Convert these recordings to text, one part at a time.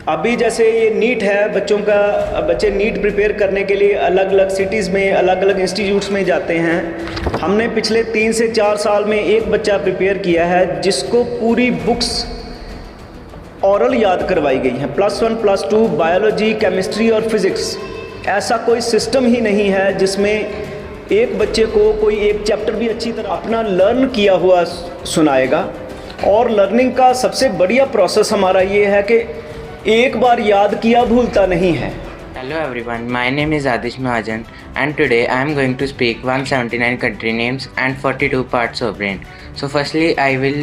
अभी जैसे ये नीट है, बच्चे नीट प्रिपेयर करने के लिए अलग अलग सिटीज़ में अलग अलग इंस्टीट्यूट्स में जाते हैं। हमने पिछले 3 से 4 साल में एक बच्चा प्रिपेयर किया है जिसको पूरी बुक्स ओरल याद करवाई गई हैं, +1 +2 बायोलॉजी, केमिस्ट्री और फिज़िक्स। ऐसा कोई सिस्टम ही नहीं है जिसमें एक बच्चे को कोई एक चैप्टर भी अच्छी तरह अपना लर्न किया हुआ सुनाएगा। और लर्निंग का सबसे बढ़िया प्रोसेस हमारा ये है कि एक बार याद किया भूलता नहीं है। Hello everyone, my name is Adish Mahajan and today I am going to speak 179 country names and 42 parts of brain. So firstly I will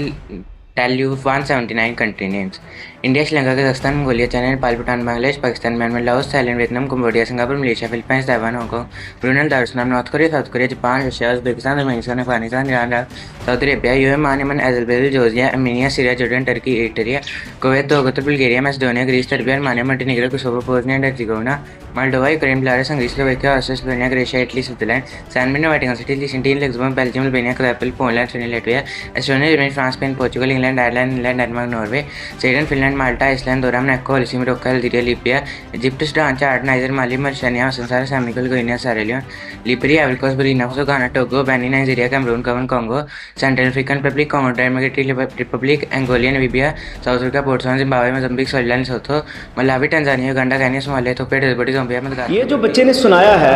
tell you 179 country names. India, Sri Lanka, Kazakhstan, Mongolia, China, Nepal, Bhutan, Bangladesh, Pakistan, Myanmar, Laos, Thailand, Vietnam, Cambodia, Singapore, Malaysia, Philippines, Taiwan, Hong Kong, Brunei, Darussalam, North Korea, South Korea, Japan, Russia, Uzbekistan, Turkmenistan, Afghanistan, Iran, Saudi Arabia, UAE, Yemen, Azerbaijan, Georgia, Armenia, Syria, Jordan, Turkey, Italy, Kuwait, Togo, Bulgaria, Macedonia, Greece, Serbia, Romania, Montenegro, Kosovo, Bosnia and Herzegovina, Moldova, Ukraine, Belarus, Hungary, Slovakia, Austria, Slovenia, Croatia, Italy, Switzerland, San Martino, Vatican city, Liechtenstein, Luxembourg, Belgium, Albania, Croatia, Poland, Sweden, Latvia, Estonia, Germany, France, Spain, Portugal, England, Ireland, Denmark, Norway, Sweden, Finland, Malta, Iceland, दोरा, Monaco, Morocco, Algeria, Libya, Egypt, Sudan, Chad, Niger, Mali, Mauritania, संसार, Senegal, Guinea, Sierra Leone, Liberia, Ivory Coast, Burkina Faso, Ghana, Togo, Benin, Nigeria, Cameroon, Gabon, Congo, Central African Republic, Congo Democratic Republic, Angola, Namibia, South Africa, Botswana, Zimbabwe, Mozambique, Switzerland, Lesotho, Malawi, Tanzania, Uganda, Kenya, Somalia, Ethiopia, Djibouti, Zambia, Madagascar. ये जो बच्चे ने सुनाया है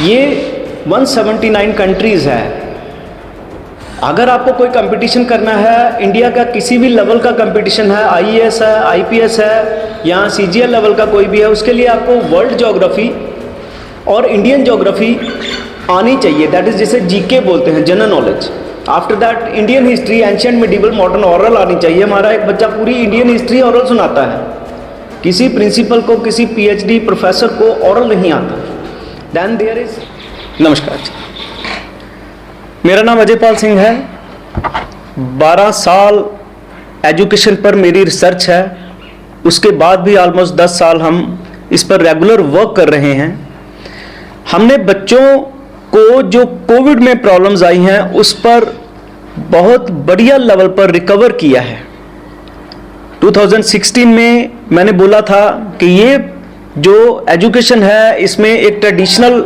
ये 179 countries है। अगर आपको कोई कंपटीशन करना है, इंडिया का किसी भी लेवल का कंपटीशन है, आईएएस है, आईपीएस है या सीजीएल लेवल का कोई भी है, उसके लिए आपको वर्ल्ड ज्योग्राफी और इंडियन ज्योग्राफी आनी चाहिए। दैट इज़ जिसे जीके बोलते हैं, general knowledge. After that Indian history, ancient, medieval, modern, oral आनी चाहिए। हमारा एक बच्चा पूरी इंडियन हिस्ट्री ओरल सुनाता है। किसी प्रिंसिपल को, किसी पीएचडी प्रोफेसर को ओरल नहीं आता। Then there is. नमस्कार जी, मेरा नाम अजयपाल सिंह है। 12 साल एजुकेशन पर मेरी रिसर्च है। उसके बाद भी ऑलमोस्ट 10 साल हम इस पर रेगुलर वर्क कर रहे हैं। हमने बच्चों को जो कोविड में प्रॉब्लम्स आई हैं उस पर बहुत बढ़िया लेवल पर रिकवर किया है। 2016 में मैंने बोला था कि ये जो एजुकेशन है इसमें एक ट्रेडिशनल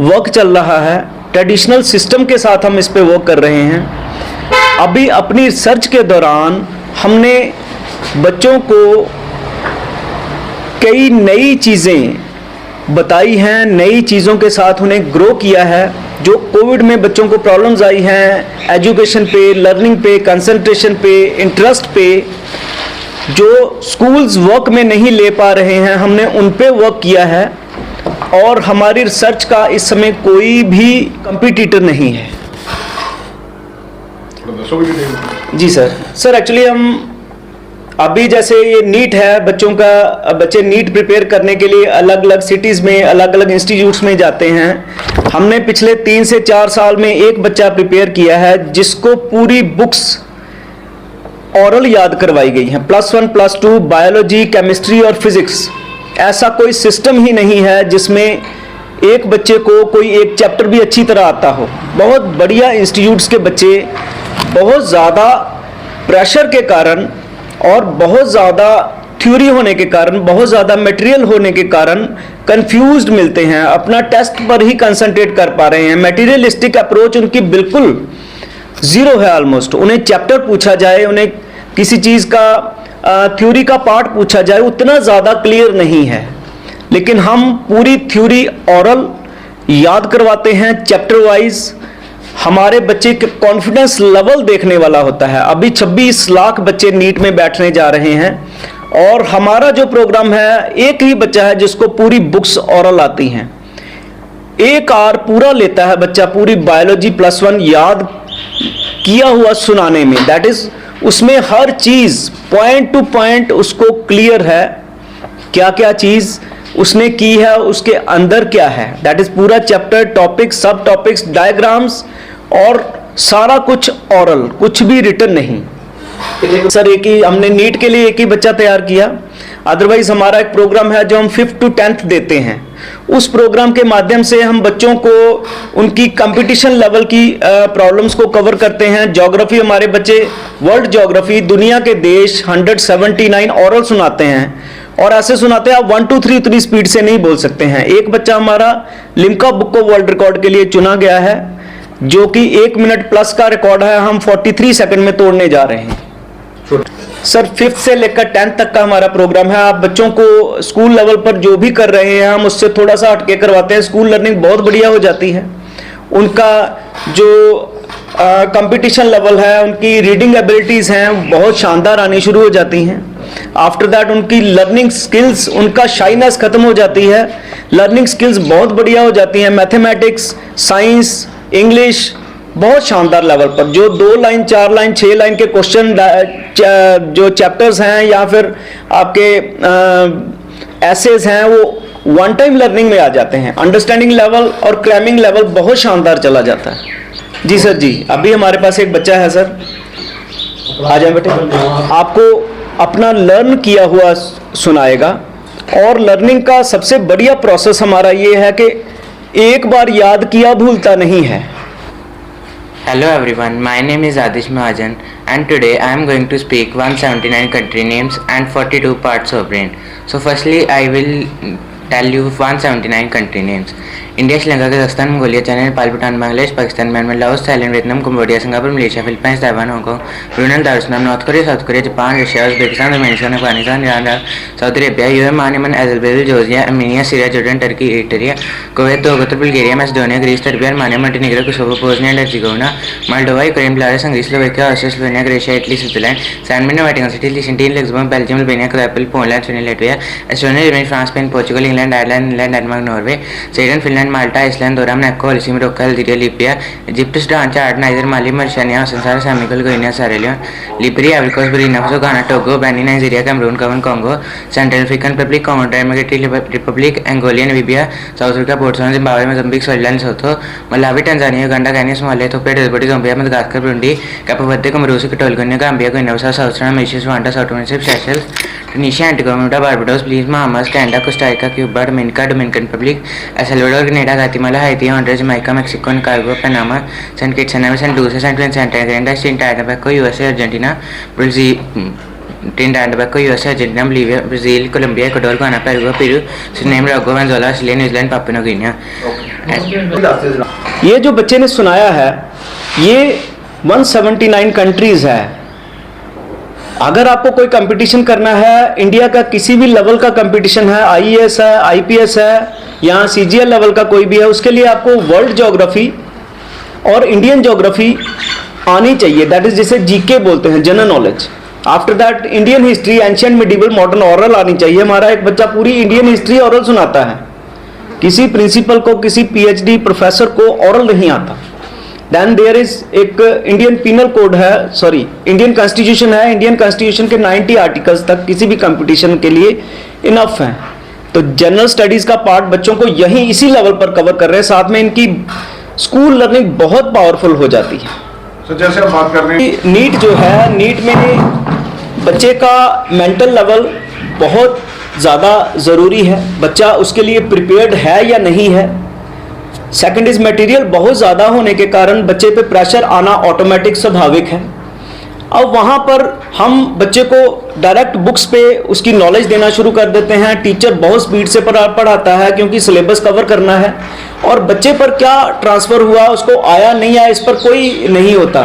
वर्क चल रहा है, ट्रेडिशनल सिस्टम के साथ हम इस पे वर्क कर रहे हैं। अभी अपनी रिसर्च के दौरान हमने बच्चों को कई नई चीज़ें बताई हैं, नई चीज़ों के साथ उन्हें ग्रो किया है। जो कोविड में बच्चों को प्रॉब्लम्स आई हैं एजुकेशन पे, लर्निंग पे, कंसंट्रेशन पे, इंटरेस्ट पे, जो स्कूल्स वर्क में नहीं ले पा रहे हैं, हमने उन पे वर्क किया है। और हमारी रिसर्च का इस समय कोई भी कंपटीटर नहीं है। जी सर एक्चुअली हम अभी जैसे ये नीट है, बच्चे नीट प्रिपेयर करने के लिए अलग अलग सिटीज़ में अलग अलग इंस्टीट्यूट्स में जाते हैं। हमने पिछले 3 से 4 साल में एक बच्चा प्रिपेयर किया है जिसको पूरी बुक्स ओरल याद करवाई गई हैं, +1 +2 बायोलॉजी, केमिस्ट्री और फिज़िक्स। ऐसा कोई सिस्टम ही नहीं है जिसमें एक बच्चे को कोई एक चैप्टर भी अच्छी तरह आता हो। बहुत बढ़िया इंस्टीट्यूट्स के बच्चे बहुत ज़्यादा प्रेशर के कारण और बहुत ज़्यादा थ्योरी होने के कारण, बहुत ज़्यादा मटेरियल होने के कारण कंफ्यूज्ड मिलते हैं, अपना टेस्ट पर ही कंसंट्रेट कर पा रहे हैं। मटेरियलिस्टिक अप्रोच उनकी बिल्कुल ज़ीरो है ऑलमोस्ट। उन्हें चैप्टर पूछा जाए, उन्हें किसी चीज़ का थ्योरी का पार्ट पूछा जाए, उतना ज़्यादा क्लियर नहीं है। लेकिन हम पूरी थ्योरी ओरल याद करवाते हैं चैप्टर वाइज। हमारे बच्चे के कॉन्फिडेंस लेवल देखने वाला होता है। अभी 26 लाख बच्चे नीट में बैठने जा रहे हैं और हमारा जो प्रोग्राम है, एक ही बच्चा है जिसको पूरी बुक्स ओरल आती हैं। 1 आवर पूरा लेता है बच्चा पूरी बायोलॉजी +1 याद किया हुआ सुनाने में। दैट इज उसमें हर चीज पॉइंट टू पॉइंट उसको क्लियर है, क्या क्या चीज उसने की है, उसके अंदर क्या है। दैट इज पूरा चैप्टर, टॉपिक, सब टॉपिक्स, डायग्राम्स और सारा कुछ ओरल, कुछ भी रिटन नहीं। सर एक ही हमने नीट के लिए एक ही बच्चा तैयार किया। अदरवाइज हमारा एक प्रोग्राम है जो हम 5th to 10th देते हैं। उस प्रोग्राम के माध्यम से हम बच्चों को उनकी कंपटीशन लेवल की प्रॉब्लम्स को कवर करते हैं। ज्योग्राफी हमारे बच्चे वर्ल्ड ज्योग्राफी, दुनिया के देश 179 ओरल सुनाते हैं। और ऐसे सुनाते हैं आप 1 2 3 उतनी स्पीड से नहीं बोल सकते हैं। एक बच्चा हमारा Limca book of world record के लिए चुना गया है, जो कि 1 मिनट प्लस का रिकॉर्ड है, हम 43 सेकंड में तोड़ने जा रहे हैं। सर 5th से लेकर 10th तक का हमारा प्रोग्राम है। आप बच्चों को स्कूल लेवल पर जो भी कर रहे हैं हम उससे थोड़ा सा हटके करवाते हैं। स्कूल लर्निंग बहुत बढ़िया हो जाती है। उनका जो कंपटीशन लेवल है, उनकी रीडिंग एबिलिटीज़ हैं बहुत शानदार आनी शुरू हो जाती हैं। आफ्टर दैट उनकी लर्निंग स्किल्स, उनका शाइनेस खत्म हो जाती है, लर्निंग स्किल्स बहुत बढ़िया हो जाती हैं। मैथमेटिक्स, साइंस, इंग्लिश बहुत शानदार लेवल पर। जो 2 लाइन 4 लाइन 6 लाइन के क्वेश्चन जो चैप्टर्स हैं या फिर आपके एसेज हैं, वो वन टाइम लर्निंग में आ जाते हैं। अंडरस्टैंडिंग लेवल और क्रैमिंग लेवल बहुत शानदार चला जाता है। जी सर जी, अभी हमारे पास एक बच्चा है सर, आ जाए बेटे, आपको अपना लर्न किया हुआ सुनाएगा। और लर्निंग का सबसे बढ़िया प्रोसेस हमारा ये है कि एक बार याद किया भूलता नहीं है। Hello everyone, my name is Adish Mahajan and today I am going to speak 179 country names and 42 parts of brain. So firstly I will tell you 179 country names. India, Sri Lanka, Kazakhstan, Mongolia, China, Nepal, Bhutan, Bangladesh, Pakistan, Myanmar, Laos, Thailand, Vietnam, Cambodia, Singapore, Malaysia, Philippines, Taiwan, Hong Kong, Brunei, Darussalam, North Korea, South Korea, Japan, Russia, Uzbekistan, Turkmenistan, Afghanistan, Iran, Saudi Arabia, UAE, Yemen, Azerbaijan, Georgia, Armenia, Syria, Jordan, Turkey, Italy, Kuwait, Togo, Bulgaria, Macedonia, Greece, Serbia, Armenia, Montenegro, Kosovo, Bosnia and Herzegovina, Moldova, Ukraine, Belarus, Hungary, Slovakia, Austria, Slovenia, Croatia, Italy, Switzerland, San Martino, Vatican city, Liechtenstein, Luxembourg, Belgium, Albania, Croatia, Poland, Sweden, Latvia, Estonia, Germany, France, Spain, Portugal, England, Ireland, Denmark, Norway, Sweden, Finland, Malta, Iceland, Monaco, Algeria, Morocco, Algeria, Libya, Egypt, Sudan, Chad, Niger, Mali, Mauritania, संसार, Senegal, Guinea, Sierra Leone, Liberia, Ivory Coast, Burkina Faso, Ghana, Togo, Benin, Nigeria, Cameroon, Gabon, Congo, Central African Republic, Congo Democratic Republic, Angola, Namibia, South Africa, Botswana, Zimbabwe, Mozambique, Switzerland, Lesotho, Malawi, Tanzania, Uganda, Kenya, Somalia, Ethiopia, Djibouti, Zambia, Madagascar, Burundi, Cabo Verde, Comoros, Equatorial Guinea, Gambia, Guinea Bissau, South Sudan, Mauritius, Rwanda, Sao Tome, Seychelles, Tunisia, Antigua, Bermuda, Barbados, Belize, Bahamas, Canada, Costa Rica, Cuba, Dominica, Dominican Republic, El Salvador, Grenada, Guatemala, Haiti, Honduras, Jamaica, Mexico, Nicaragua, Panama, Saint Kitts and Nevis, Saint Lucia, Saint Vincent and Grenadines, Trinidad and Tobago, USA, Argentina, Brazil, Trinidad and Tobago, USA, Argentina, Bolivia, Brazil, Colombia, Ecuador, Ghana, Peru, Suriname, Uruguay, Venezuela, Chile, New Zealand, Papua New Guinea. ये जो बच्चे ने सुनाया है ये 179 countries है। अगर आपको कोई कंपटीशन करना है, इंडिया का किसी भी लेवल का कंपटीशन है, आईएएस है, आईपीएस है या सीजीएल लेवल का कोई भी है, उसके लिए आपको वर्ल्ड ज्योग्राफी और इंडियन ज्योग्राफी आनी चाहिए। दैट इज जिसे जीके बोलते हैं, general knowledge. After that Indian history, ancient, medieval, modern, oral आनी चाहिए। हमारा एक बच्चा पूरी इंडियन हिस्ट्री ओरल सुनाता है। किसी प्रिंसिपल को, किसी पीएचडी प्रोफेसर को ओरल नहीं आता। देन देयर इज एक इंडियन पीनल कोड है, सॉरी इंडियन कॉन्स्टिट्यूशन है। इंडियन कॉन्स्टिट्यूशन के 90 आर्टिकल्स तक किसी भी कंपटीशन के लिए इनफ हैं। तो जनरल स्टडीज का पार्ट बच्चों को यहीं इसी लेवल पर कवर कर रहे हैं। साथ में इनकी स्कूल लर्निंग बहुत पावरफुल हो जाती है। तो जैसे हम बात कर रहे हैं नीट जो है, नीट में बच्चे का मेंटल लेवल बहुत ज़्यादा ज़रूरी है। बच्चा उसके लिए प्रिपेयर्ड है या नहीं है। सेकंड इज मटेरियल बहुत ज़्यादा होने के कारण बच्चे पे प्रेशर आना ऑटोमेटिक स्वाभाविक है। अब वहाँ पर हम बच्चे को डायरेक्ट बुक्स पे उसकी नॉलेज देना शुरू कर देते हैं। टीचर बहुत स्पीड से पढ़ाता है क्योंकि सिलेबस कवर करना है, और बच्चे पर क्या ट्रांसफ़र हुआ, उसको आया नहीं आया, इस पर कोई नहीं होता।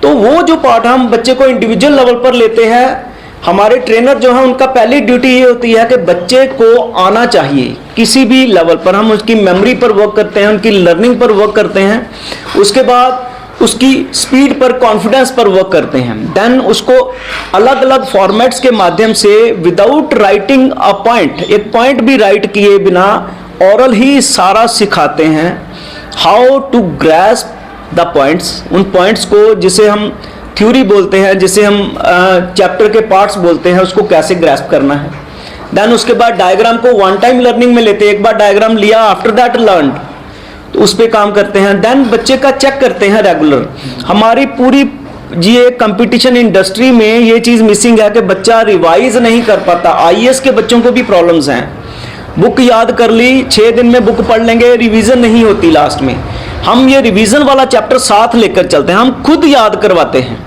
तो वो जो पार्ट हम बच्चे को इंडिविजुअल लेवल पर लेते हैं, हमारे ट्रेनर जो है उनका पहली ड्यूटी ये होती है कि बच्चे को आना चाहिए किसी भी लेवल पर। हम उसकी मेमोरी पर वर्क करते हैं, उनकी लर्निंग पर वर्क करते हैं, उसके बाद उसकी स्पीड पर, कॉन्फिडेंस पर वर्क करते हैं। देन उसको अलग अलग फॉर्मेट्स के माध्यम से विदाउट राइटिंग अ पॉइंट, एक पॉइंट भी राइट किए बिना ओरल ही सारा सिखाते हैं। How to grasp the points, उन पॉइंट्स को जिसे हम थ्योरी बोलते हैं, जिसे हम चैप्टर के पार्ट्स बोलते हैं, उसको कैसे ग्रैस्प करना है। देन उसके बाद डायग्राम को वन टाइम लर्निंग में लेते हैं। एक बार डायग्राम लिया, आफ्टर दैट लर्न, तो उस पर काम करते हैं। देन बच्चे का चेक करते हैं रेगुलर। हमारी पूरी ये कंपटीशन इंडस्ट्री में ये चीज़ मिसिंग है कि बच्चा रिवाइज नहीं कर पाता। आईएएस के बच्चों को भी प्रॉब्लम्स हैं। बुक याद कर ली, 6 दिन में बुक पढ़ लेंगे, रिवीजन नहीं होती लास्ट में। हम ये रिवीजन वाला चैप्टर साथ लेकर चलते हैं, हम खुद याद करवाते हैं।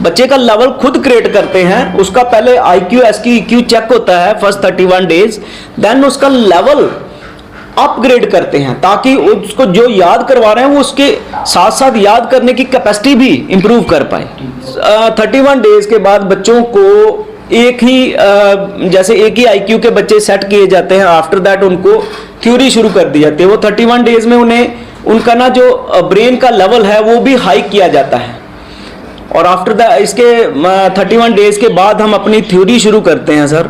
बच्चे का लेवल खुद क्रिएट करते हैं। उसका पहले IQ SQ EQ चेक होता है फर्स्ट 31 डेज, देन उसका लेवल अपग्रेड करते हैं ताकि उसको जो याद करवा रहे हैं वो उसके साथ साथ याद करने की कैपेसिटी भी इंप्रूव कर पाए। 31 डेज के बाद बच्चों को एक ही IQ के बच्चे सेट किए जाते हैं। आफ्टर दैट उनको थ्योरी शुरू कर दी जाती है। वो 31 डेज में उनका ना जो ब्रेन का लेवल है वो भी हाई किया जाता है। और आफ्टर दैट इसके 31 डेज के बाद हम अपनी थ्योरी शुरू करते हैं सर।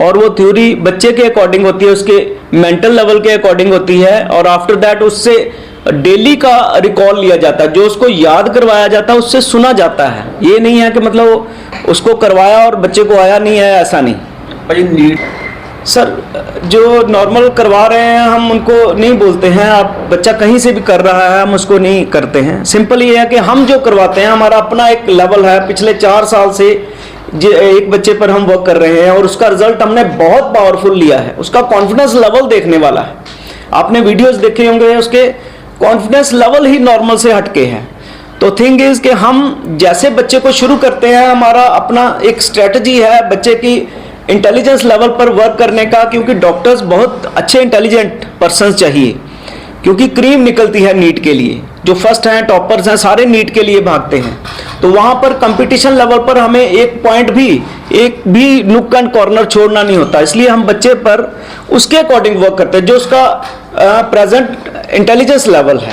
और वो थ्योरी बच्चे के अकॉर्डिंग होती है, उसके मेंटल लेवल के अकॉर्डिंग होती है। और आफ्टर दैट उससे डेली का रिकॉल लिया जाता है, जो उसको याद करवाया जाता है उससे सुना जाता है। ये नहीं है कि मतलब उसको करवाया और बच्चे को आया नहीं है, ऐसा नहीं। भाई नीट सर जो नॉर्मल करवा रहे हैं हम उनको नहीं बोलते हैं, आप बच्चा कहीं से भी कर रहा है हम उसको नहीं करते हैं। सिंपल ये है कि हम जो करवाते हैं हमारा अपना एक लेवल है। पिछले 4 साल से एक बच्चे पर हम वर्क कर रहे हैं और उसका रिजल्ट हमने बहुत पावरफुल लिया है। उसका कॉन्फिडेंस लेवल देखने वाला है। आपने वीडियोस देखे होंगे, उसके कॉन्फिडेंस लेवल ही नॉर्मल से हटके है। तो थिंग इज कि हम जैसे बच्चे को शुरू करते हैं, हमारा अपना एक स्ट्रेटजी है बच्चे की इंटेलिजेंस लेवल पर वर्क करने का, क्योंकि डॉक्टर्स बहुत अच्छे इंटेलिजेंट पर्सन चाहिए, क्योंकि क्रीम निकलती है नीट के लिए। जो फर्स्ट हैं, टॉपर्स हैं, सारे नीट के लिए भागते हैं। तो वहाँ पर कंपटीशन लेवल पर हमें एक भी नुक एंड कॉर्नर छोड़ना नहीं होता। इसलिए हम बच्चे पर उसके अकॉर्डिंग वर्क करते हैं जो उसका प्रेजेंट इंटेलिजेंस लेवल है।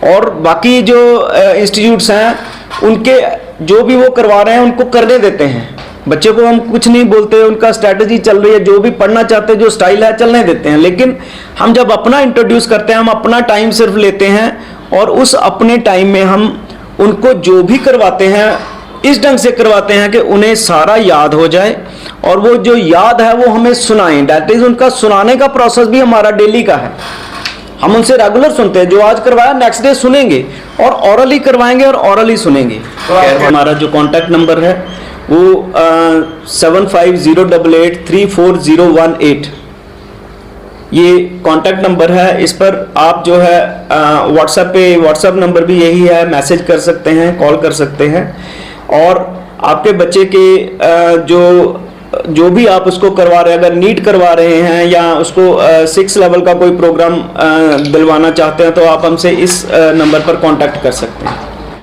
और बाकी जो इंस्टीट्यूट्स हैं उनके जो भी वो करवा रहे हैं उनको करने देते हैं। बच्चे को हम कुछ नहीं बोलते, उनका स्ट्रैटेजी चल रही है, जो भी पढ़ना चाहते हैं, जो स्टाइल है चलने देते हैं। लेकिन हम जब अपना इंट्रोड्यूस करते हैं, हम अपना टाइम सिर्फ लेते हैं और उस अपने टाइम में हम उनको जो भी करवाते हैं इस ढंग से करवाते हैं कि उन्हें सारा याद हो जाए और वो जो याद है वो हमें सुनाएं। दैट इज उनका सुनाने का प्रोसेस भी हमारा डेली का है। हम उनसे रेगुलर सुनते हैं, जो आज करवाया नेक्स्ट डे सुनेंगे और ऑरली करवाएंगे और ऑरली सुनेंगे। हमारा जो कॉन्टैक्ट नंबर है वो 7508834018 ये कांटेक्ट नंबर है। इस पर आप जो है व्हाट्सएप नंबर भी यही है, मैसेज कर सकते हैं, कॉल कर सकते हैं। और आपके बच्चे के जो भी आप उसको करवा रहे हैं, अगर नीट करवा रहे हैं या उसको 6 लेवल का कोई प्रोग्राम दिलवाना चाहते हैं तो आप हमसे इस नंबर पर कांटेक्ट कर सकते हैं।